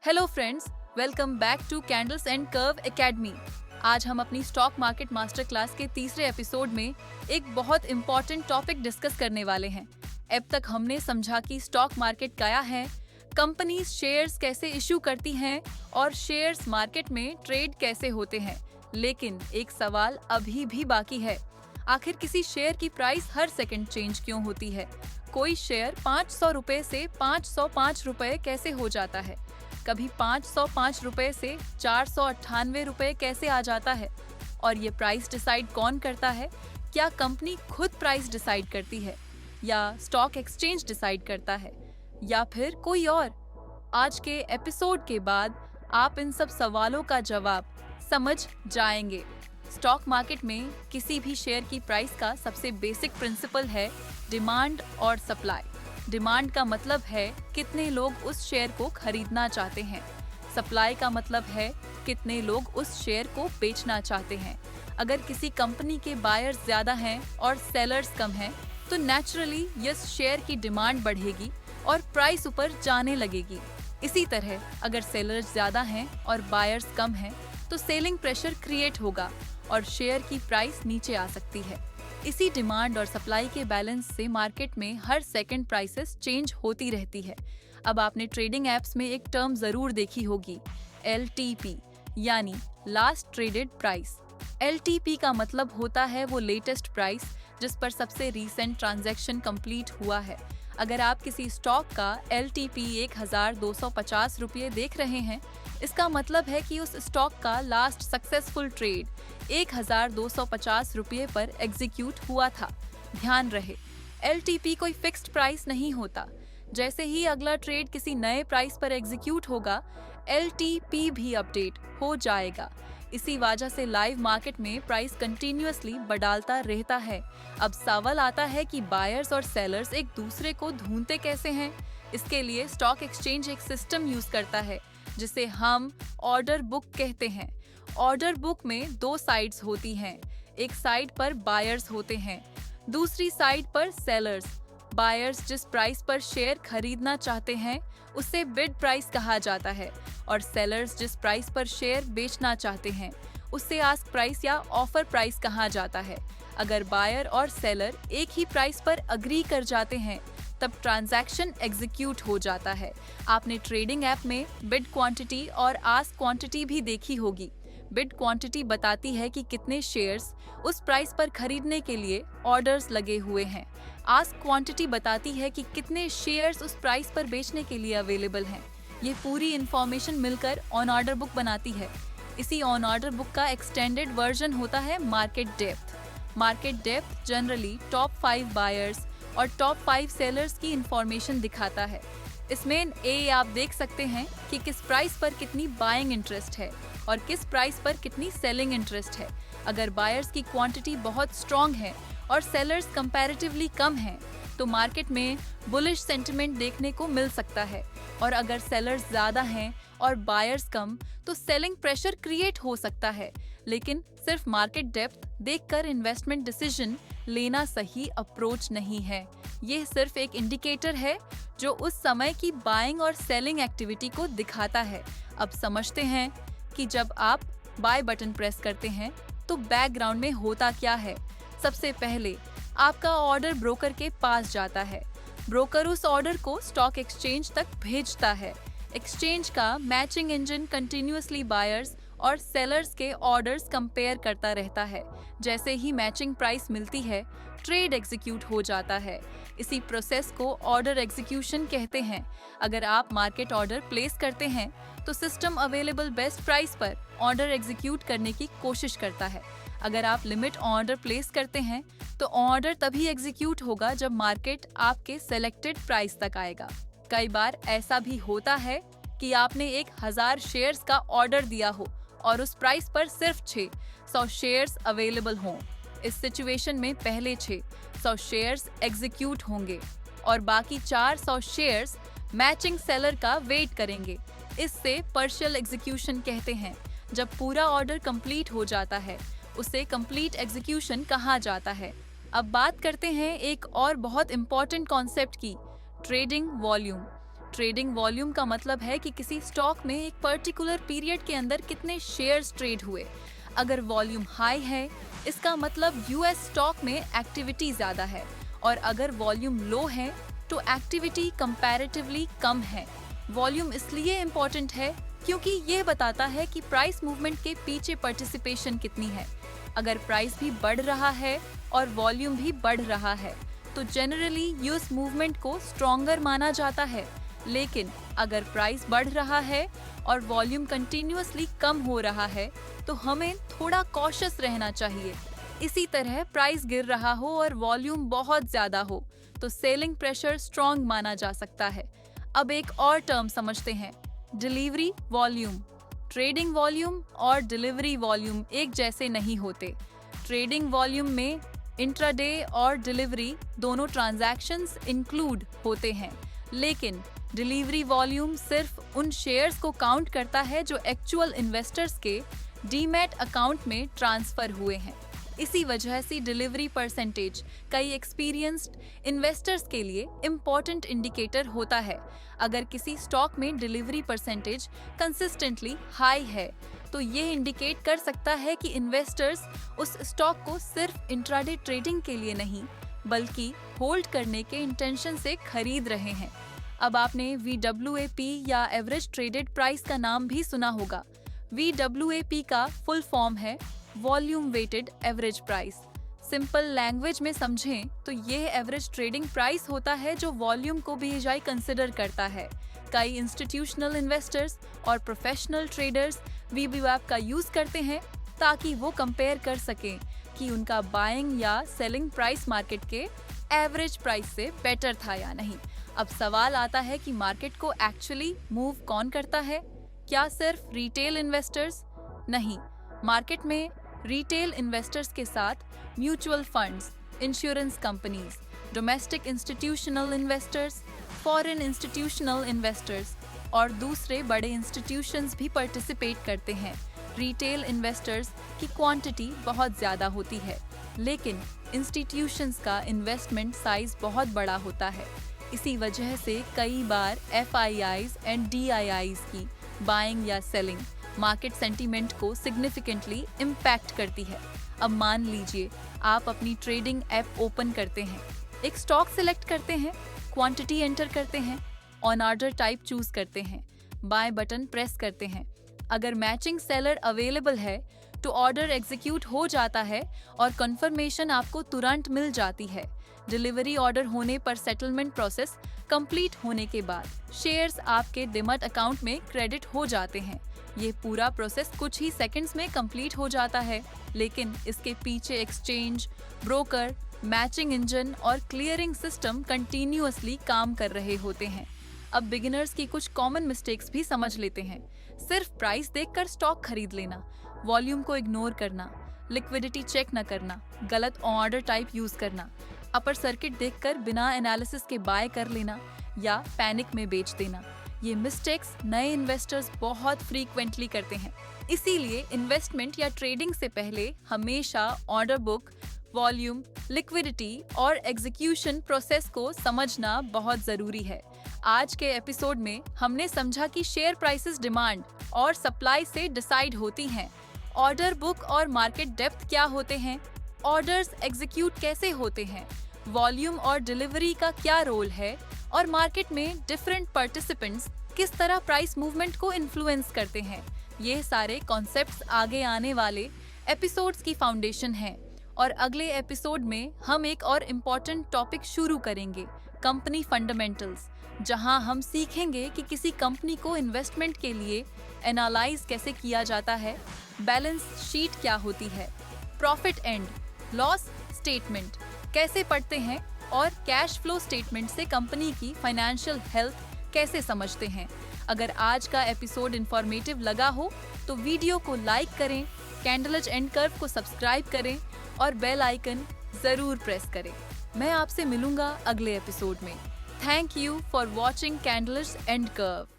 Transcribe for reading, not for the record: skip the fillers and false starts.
Hello friends, welcome back to candles and curve academy. आज हम अपनी स्टॉक मार्केट मास्टर क्लास के तीसरे एपिसोड में एक बहुत इम्पोर्टेंट टॉपिक डिस्कस करने वाले हैं। अब तक हमने समझा कि स्टॉक मार्केट क्या है, कंपनीज शेयर्स कैसे इशू करती हैं और शेयर्स मार्केट में ट्रेड कैसे होते हैं। लेकिन एक सवाल अभी भी बाकी है, आखिर किसी शेयर की प्राइस हर सेकंड चेंज क्यों होती है? कोई शेयर 500 रुपए से 505 रुपए कैसे हो जाता है? कभी 505 रुपए से 498 रुपए कैसे आ जाता है? और ये प्राइस डिसाइड कौन करता है? क्या कंपनी खुद प्राइस डिसाइड करती है या स्टॉक एक्सचेंज डिसाइड करता है या फिर कोई और? आज के एपिसोड के बाद आप इन सब सवालों का जवाब समझ जाएंगे। स्टॉक मार्केट में किसी भी शेयर की प्राइस का सबसे बेसिक प्रिंसिपल है डिमांड और सप्लाई। डिमांड का मतलब है कितने लोग उस शेयर को खरीदना चाहते हैं। सप्लाई का मतलब है कितने लोग उस शेयर को बेचना चाहते हैं। अगर किसी कंपनी के बायर्स ज्यादा हैं और सेलर्स कम हैं, तो नेचुरली इस शेयर की डिमांड बढ़ेगी और प्राइस ऊपर जाने लगेगी। इसी तरह अगर सेलर्स ज्यादा हैं और बायर्स कम हैं, तो सेलिंग प्रेशर क्रिएट होगा और शेयर की प्राइस नीचे आ सकती है। इसी डिमांड और सप्लाई के बैलेंस से मार्केट में हर सेकंड प्राइसेस चेंज होती रहती है। अब आपने ट्रेडिंग एप्स में एक टर्म जरूर देखी होगी, LTP यानी लास्ट ट्रेडेड प्राइस। LTP का मतलब होता है वो लेटेस्ट प्राइस जिस पर सबसे रीसेंट ट्रांजैक्शन कंप्लीट हुआ है। अगर आप किसी स्टॉक का LTP 1250 रुपये देख रहे हैं, इसका मतलब है कि उस स्टॉक का लास्ट सक्सेसफुल ट्रेड 1250 रुपये पर एग्जीक्यूट हुआ था। ध्यान रहे, LTP कोई फिक्स्ड प्राइस नहीं होता। जैसे ही अगला ट्रेड किसी नए प्राइस पर एग्जीक्यूट होगा, LTP भी अपडेट हो जाएगा। इसी वजह से लाइव मार्केट में प्राइस कंटिन्यूअसली बढ़ता रहता है। अब सवाल आता है कि बायर्स और सेलर्स एक दूसरे को ढूंढते कैसे हैं? इसके लिए स्टॉक एक्सचेंज एक सिस्टम यूज करता है जिसे हम ऑर्डर बुक कहते हैं। ऑर्डर बुक में दो साइड्स होती हैं। एक साइड पर बायर्स होते हैं, दूसरी साइड पर सेलर्स। बायर्स जिस प्राइस पर शेयर खरीदना चाहते हैं उसे बिड प्राइस कहा जाता है और सेलर्स जिस प्राइस पर शेयर बेचना चाहते हैं उसे आस्क प्राइस या ऑफर प्राइस कहा जाता है। अगर बायर और सेलर एक ही प्राइस पर अग्री कर जाते हैं तब ट्रांजैक्शन एग्जीक्यूट हो जाता है। आपने ट्रेडिंग ऐप में बिड क्वांटिटी और आस्क क्वांटिटी भी देखी होगी। बिड क्वांटिटी बताती है कि कितने शेयर्स उस प्राइस पर खरीदने के लिए ऑर्डर्स लगे हुए हैं। आस्क क्वांटिटी बताती है कि कितने शेयर्स उस प्राइस पर बेचने के लिए अवेलेबल हैं। ये पूरी इंफॉर्मेशन मिलकर ऑन ऑर्डर बुक बनाती है। इसी ऑन ऑर्डर बुक का एक्सटेंडेड वर्जन होता है market depth. Market depth generally top 5 buyers और टॉप 5 सेलर्स की इंफॉर्मेशन दिखाता है। इसमें आप देख सकते हैं कि किस प्राइस पर कितनी बाइंग इंटरेस्ट है और किस प्राइस पर कितनी सेलिंग इंटरेस्ट है। अगर बायर्स की क्वांटिटी बहुत स्ट्रॉन्ग है और सेलर्स कंपैरेटिवली कम हैं, तो मार्केट में बुलिश सेंटिमेंट देखने को मिल सकता है। और अगर सेलर्स ज्यादा हैं और बायर्स कम, तो सेलिंग प्रेशर क्रिएट हो सकता है। लेकिन सिर्फ मार्केट डेप्थ देखकर इन्वेस्टमेंट डिसीजन लेना सही अप्रोच नहीं है। ये सिर्फ एक इंडिकेटर है जो उस समय की बाइंग और सेलिंग एक्टिविटी को दिखाता है। अब समझते हैं कि जब आप बाय बटन प्रेस करते हैं तो बैकग्राउंड में होता क्या है। सबसे पहले आपका ऑर्डर ब्रोकर के पास जाता है। ब्रोकर उस ऑर्डर को स्टॉक एक्सचेंज तक भेजता है। एक्सचेंज का मैचिंग इंजन कंटिन्यूअसली बायर्स और सेलर्स के ऑर्डर्स कंपेयर करता रहता है। जैसे ही मैचिंग प्राइस मिलती है, ट्रेड एग्जीक्यूट हो जाता है। इसी प्रोसेस को ऑर्डर एग्जीक्यूशन कहते हैं। अगर आप मार्केट ऑर्डर प्लेस करते हैं तो सिस्टम अवेलेबल बेस्ट प्राइस पर ऑर्डर एग्जीक्यूट करने की कोशिश करता है। अगर आप लिमिट ऑर्डर प्लेस करते हैं तो ऑर्डर तभी एग्जीक्यूट होगा जब मार्केट आपके सेलेक्टेड प्राइस तक आएगा। कई बार ऐसा भी होता है कि आपने 1000 शेयर्स का ऑर्डर दिया हो और उस प्राइस पर सिर्फ 600 शेयर्स अवेलेबल हों। इस सिचुएशन में पहले 600 शेयर्स एग्जीक्यूट होंगे और बाकी 400 शेयर्स मैचिंग सेलर का वेट करेंगे। इससे पार्शियल एग्जीक्यूशन कहते हैं। जब पूरा ऑर्डर कंप्लीट हो जाता है उसे कंप्लीट एग्जीक्यूशन कहा जाता है। अब बात करते हैं एक और बहुत इंपॉर्टेंट कॉन्सेप्ट की, ट्रेडिंग वॉल्यूम। ट्रेडिंग वॉल्यूम का मतलब है कि किसी स्टॉक में एक पर्टिकुलर पीरियड के अंदर कितने शेयर्स ट्रेड हुए। अगर वॉल्यूम हाई है, इसका मतलब यूएस स्टॉक में एक्टिविटी ज्यादा है, और अगर वॉल्यूम लो है तो एक्टिविटी कंपैरेटिवली कम है। वॉल्यूम इसलिए इम्पोर्टेंट है क्योंकि यह बताता है कि प्राइस मूवमेंट के पीछे पार्टिसिपेशन कितनी है। अगर प्राइस भी बढ़ रहा है और वॉल्यूम भी बढ़ रहा है तो जनरली यूएस मूवमेंट को स्ट्रॉन्गर माना जाता है। लेकिन अगर प्राइस बढ़ रहा है और वॉल्यूम कंटिन्यूअसली कम हो रहा है तो हमें थोड़ा कॉशियस रहना चाहिए। इसी तरह प्राइस गिर रहा हो और वॉल्यूम बहुत ज्यादा हो तो सेलिंग प्रेशर स्ट्रॉन्ग माना जा सकता है। अब एक और टर्म समझते हैं, डिलीवरी वॉल्यूम। ट्रेडिंग वॉल्यूम और डिलीवरी वॉल्यूम एक जैसे नहीं होते। ट्रेडिंग वॉल्यूम में इंट्राडे और डिलीवरी दोनों ट्रांजैक्शंस इंक्लूड होते हैं, लेकिन डिलीवरी वॉल्यूम सिर्फ उन शेयर्स को काउंट करता है जो एक्चुअल इन्वेस्टर्स के डीमैट अकाउंट में ट्रांसफर हुए हैं। इसी वजह से डिलीवरी परसेंटेज कई एक्सपीरियंस्ड इन्वेस्टर्स के लिए इम्पोर्टेंट इंडिकेटर होता है। अगर किसी स्टॉक में डिलीवरी परसेंटेज कंसिस्टेंटली हाई है तो ये इंडिकेट कर सकता है कि इन्वेस्टर्स उस स्टॉक को सिर्फ इंट्राडे ट्रेडिंग के लिए नहीं बल्कि होल्ड करने के इंटेंशन से खरीद रहे हैं। अब आपने VWAP या एवरेज ट्रेडेड प्राइस का नाम भी सुना होगा। VWAP का फुल फॉर्म है volume weighted average price. Simple language में समझें तो यह एवरेज ट्रेडिंग प्राइस होता है जो वॉल्यूम को भी कंसिडर करता है। कई इंस्टीट्यूशनल इन्वेस्टर्स और प्रोफेशनल ट्रेडर्स VWAP का यूज करते हैं ताकि वो कंपेयर कर सकें कि उनका बाइंग या सेलिंग प्राइस मार्केट के एवरेज प्राइस से बेटर था या नहीं। अब सवाल आता है कि मार्केट को एक्चुअली मूव कौन करता है? क्या सिर्फ रिटेल इन्वेस्टर्स? नहीं, मार्केट में रिटेल इन्वेस्टर्स के साथ mutual funds, insurance companies, domestic institutional investors, foreign institutional investors और दूसरे बड़े इंस्टीट्यूशंस भी पार्टिसिपेट करते हैं। रिटेल इन्वेस्टर्स की क्वांटिटी बहुत ज़्यादा होती है, लेकिन इंस्टीट्यूशंस का इन्वेस्टमेंट साइज बहुत बड़ा होता है। इसी वजह से कई बार FIIs एंड DIIs की बाइंग या सेलिंग मार्केट सेंटीमेंट को सिग्निफिकेंटली इम्पैक्ट करती है। अब मान लीजिए आप अपनी ट्रेडिंग ऐप ओपन करते हैं, एक स्टॉक सिलेक्ट करते हैं, क्वांटिटी एंटर करते हैं, ऑन ऑर्डर टाइप चूज करते हैं, बाय बटन प्रेस करते हैं। अगर मैचिंग सेलर अवेलेबल है तो ऑर्डर एग्जीक्यूट हो जाता है और कंफर्मेशन आपको तुरंत मिल जाती है। डिलीवरी ऑर्डर होने पर सेटलमेंट प्रोसेस कंप्लीट होने के बाद शेयर्स आपके डिमैट अकाउंट में क्रेडिट हो जाते हैं। ये पूरा प्रोसेस कुछ ही सेकंड्स में कंप्लीट हो जाता है, लेकिन इसके पीछे एक्सचेंज, ब्रोकर, मैचिंग इंजन और क्लियरिंग सिस्टम कंटिन्यूअसली काम कर रहे होते हैं। अब बिगिनर्स की कुछ कॉमन मिस्टेक्स भी समझ लेते हैं। सिर्फ प्राइस देखकर स्टॉक खरीद लेना, वॉल्यूम को इग्नोर करना, लिक्विडिटी चेक न करना, गलत ऑर्डर टाइप यूज करना, अपर सर्किट देखकर बिना एनालिसिस के बाय कर लेना या पैनिक में बेच देना। ये मिस्टेक्स नए इन्वेस्टर्स बहुत फ्रीक्वेंटली करते हैं। इसीलिए इन्वेस्टमेंट या ट्रेडिंग से पहले हमेशा ऑर्डर बुक, वॉल्यूम, लिक्विडिटी और एग्जीक्यूशन प्रोसेस को समझना बहुत जरूरी है। आज के एपिसोड में हमने समझा कि शेयर प्राइसेस डिमांड और सप्लाई से डिसाइड होती हैं। ऑर्डर बुक और मार्केट डेप्थ क्या होते हैं, ऑर्डर्स एग्जीक्यूट कैसे होते हैं, वॉल्यूम और डिलीवरी का क्या रोल है और मार्केट में डिफरेंट पार्टिसिपेंट्स किस तरह प्राइस मूवमेंट को इन्फ्लुएंस करते हैं। ये सारे कॉन्सेप्ट्स आगे आने वाले एपिसोड्स की फाउंडेशन हैं और अगले एपिसोड में हम एक और इम्पोर्टेंट टॉपिक शुरू करेंगे, कंपनी फंडामेंटल्स, जहां हम सीखेंगे कि किसी कंपनी को इन्वेस्टमेंट के लिए एनालाइज कैसे किया जाता है, बैलेंस शीट क्या होती है, प्रॉफिट एंड लॉस स्टेटमेंट कैसे पढ़ते हैं और कैश फ्लो स्टेटमेंट से कंपनी की फाइनेंशियल हेल्थ कैसे समझते हैं। अगर आज का एपिसोड इंफॉर्मेटिव लगा हो तो वीडियो को लाइक करें, कैंडल एंड कर्व को सब्सक्राइब करें और बेल आइकन जरूर प्रेस करें। मैं आपसे मिलूंगा अगले एपिसोड में। Thank you for watching candle and curve.